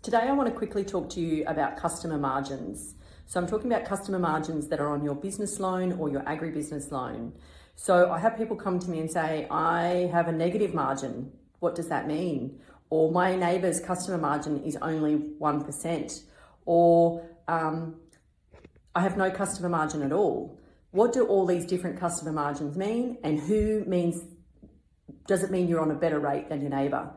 Today I want to quickly talk to you about customer margins. So I'm talking about customer margins that are on your business loan or your agribusiness loan. So I have people come to me and say, I have a negative margin. What does that mean? Or my neighbour's customer margin is only 1%. Or I have no customer margin at all. What do all these different customer margins mean? And does it mean you're on a better rate than your neighbour?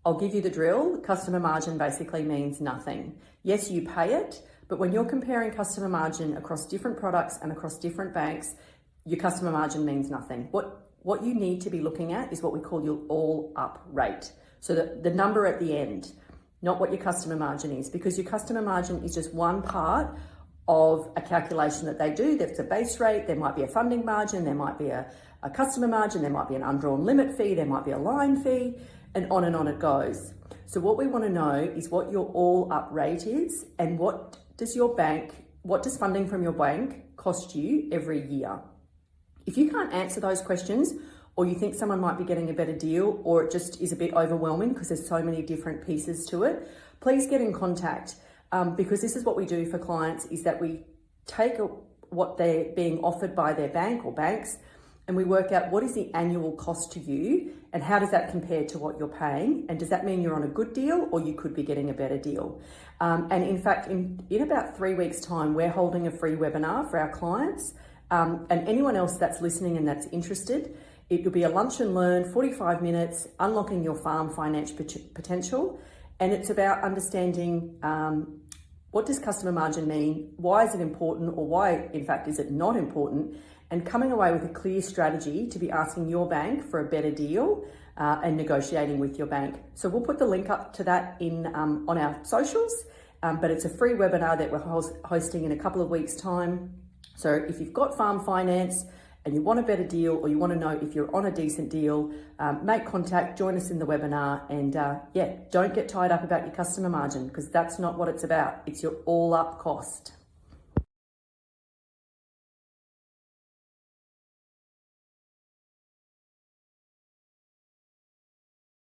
I'll give you the drill. Customer margin basically means nothing. Yes, you pay it, but when you're comparing customer margin across different products and across different banks, your customer margin means nothing. What you need to be looking at is what we call your all up rate. So the number at the end, not what your customer margin is, because your customer margin is just one part of a calculation that they do. There's a base rate, there might be a funding margin, there might be a customer margin, there might be an undrawn limit fee, there might be a line fee, and on it goes. So what we want to know is what your all up rate is and what does funding from your bank cost you every year? If you can't answer those questions, or you think someone might be getting a better deal, or it just is a bit overwhelming because there's so many different pieces to it, please get in contact because this is what we do for clients, is that we take what they're being offered by their bank or banks, and we work out what is the annual cost to you and how does that compare to what you're paying, and does that mean you're on a good deal or you could be getting a better deal. And in fact, in about 3 weeks' time, we're holding a free webinar for our clients and anyone else that's listening and that's interested. It will be a lunch and learn, 45 minutes, unlocking your farm finance potential. And it's about understanding what does customer margin mean? Why is it important, or why, in fact, is it not important? And coming away with a clear strategy to be asking your bank for a better deal and negotiating with your bank. So we'll put the link up to that on our socials, but it's a free webinar that we're hosting in a couple of weeks' time. So if you've got farm finance and you want a better deal, or you want to know if you're on a decent deal, make contact, join us in the webinar, and don't get tied up about your customer margin, because that's not what it's about. It's your all up cost.